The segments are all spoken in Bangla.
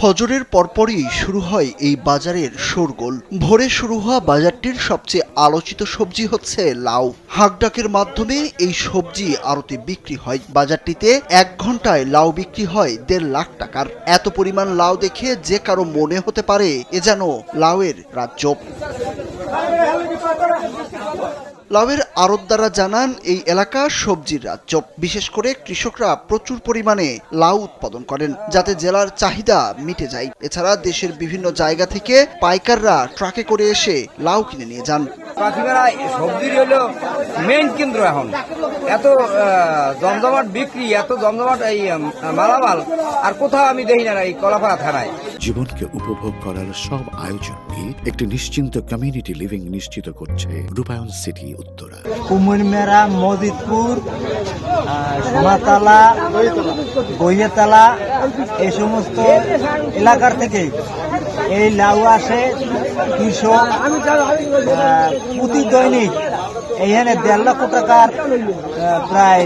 ফজরের পরপরই শুরু হয় এই বাজারের শোরগোল। ভোরে শুরু হওয়া বাজারটির সবচেয়ে আলোচিত সবজি হচ্ছে লাউ। হাঁকডাকের মাধ্যমে এই সবজি আড়তে বিক্রি হয়। বাজারটিতে 1 ঘন্টায় লাউ বিক্রি হয় 1.5 লাখ টাকার। এত পরিমাণ লাউ দেখে যে কারো মনে হতে পারে এ যেন লাউয়ের রাজ্য। লাউয়ের আড়তদাররা জানান এই এলাকা সবজির রাজ্য। বিশেষ করে কৃষকরা প্রচুর পরিমাণে লাউ উৎপাদন করেন যাতে জেলার চাহিদা মিটে যায়। এছাড়া দেশের বিভিন্ন জায়গা থেকে পাইকাররা ট্রাকে করে এসে লাউ কিনে নিয়ে যান। পাখিমারা সবজির হলো মেইন কেন্দ্র। এখন এত জমজমাট বিক্রি, এত জমজমাট এই মালামাল আর কোথাও আমি দেখি না এই কলাপাড়া থানায়। জীবনকে উপভোগ করার সব আয়োজনকে একটি নিশ্চিন্ত কমিউনিটি লিভিং নিশ্চিত করছে রূপায়ণ সিটি উত্তরা। কুমিরমেরা, মজিদপুর, সোনাতলা, বইয়েতলা এই সমস্ত এলাকার থেকে এই লাউ আসে। কৃষক প্রতি দৈনিক এখানে 1.5 লক্ষ টাকার প্রায়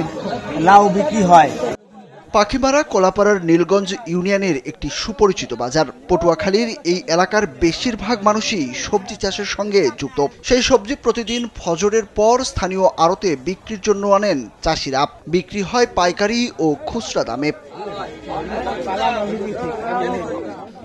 লাউ বিক্রি হয়। পাখিমারা কলাপাড়ার নীলগঞ্জ ইউনিয়নের একটি সুপরিচিত বাজার। পটুয়াখালীর এই এলাকার বেশিরভাগ মানুষই সবজি চাষের সঙ্গে যুক্ত। সেই সবজি প্রতিদিন ফজরের পর স্থানীয় আড়তে বিক্রির জন্য আনেন চাষিরা। বিক্রি হয় পাইকারি ও খুচরা দামে।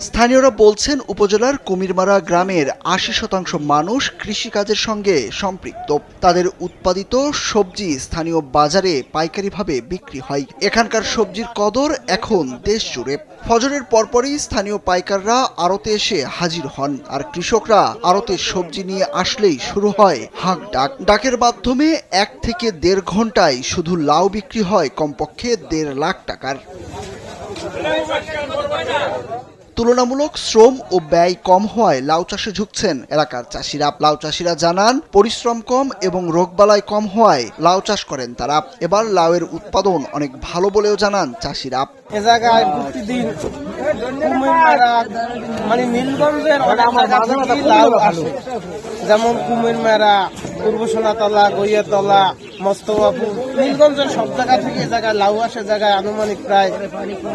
স্থানীয়রা বলছেন, উপজেলার কুমিরমারা গ্রামের 80% মানুষ কৃষিকাজের সঙ্গে সম্পৃক্ত। তাদের উৎপাদিত সবজি স্থানীয় বাজারে পাইকারিভাবে বিক্রি হয়। এখানকার সবজির কদর এখন দেশ জুড়ে। ফজরের পরপরই স্থানীয় পাইকাররা আড়তে এসে হাজির হন, আর কৃষকরা আড়তে সবজি নিয়ে আসলেই শুরু হয় হাঁক ডাক। ডাকের মাধ্যমে 1 থেকে 1.5 ঘন্টায় শুধু লাউ বিক্রি হয় কমপক্ষে 1.5 লাখ টাকার। তুলনামূলক শ্রম ও ব্যয় কম হওয়ায় লাউ চাষে ঝুঁকছেন এলাকার চাষিরা। লাউ চাষিরা জানান, পরিশ্রম কম এবং রোগবালাই কম হওয়ায় লাউ চাষ করেন তারা। এবার লাউয়ের উৎপাদন অনেক ভালো বলেও জানান চাষিরা। এ জায়গায় প্রতিদিন মানে নীলগঞ্জের লাউ আসে, যেমন কুমিরমেরা, পূর্ব সোনাতলা, গইয়াতলা, মস্তবাপুর, নীলগঞ্জের সব জায়গা থেকে এ জায়গায় লাউ আসে। জায়গায় আনুমানিক প্রায়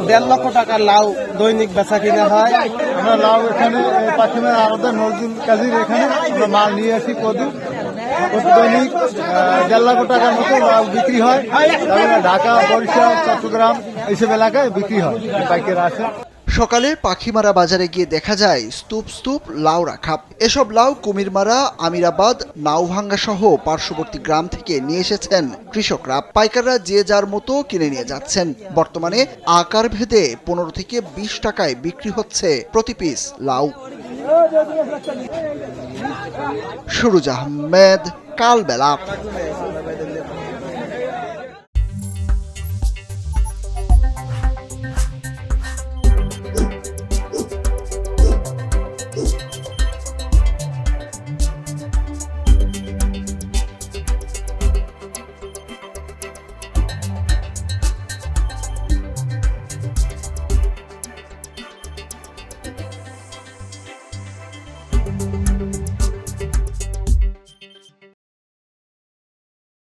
1.5 লক্ষ টাকার লাউ দৈনিক বেচা কিনা হয়। আমরা লাউ এখানে পাখিমারা আড়তে নজরুল কাজীর এখানে আমরা মাল নিয়ে আসি। দৈনিক 1.5 লক্ষ টাকার মতো লাউ বিক্রি হয়। তারপরে ঢাকা, বরিশাল, চট্টগ্রাম এইসব এলাকায় বিক্রি হয়, পাইকাররা আসে। সকালে পাখিমারা বাজারে গিয়ে দেখা যায় স্তূপ স্তূপ লাউ রাখা। এসব লাউ কুমিরমারা, আমিরাবাদ, নাওভাঙ্গা সহ পার্শ্ববর্তী গ্রাম থেকে নিয়ে এসেছেন কৃষকরা। পাইকাররা যে যার মতো কিনে নিয়ে যাচ্ছেন। বর্তমানে আকার ভেদে 15 থেকে 20 টাকায় বিক্রি হচ্ছে প্রতি পিস লাউ। সুরুজ আহমেদ, কালবেলা।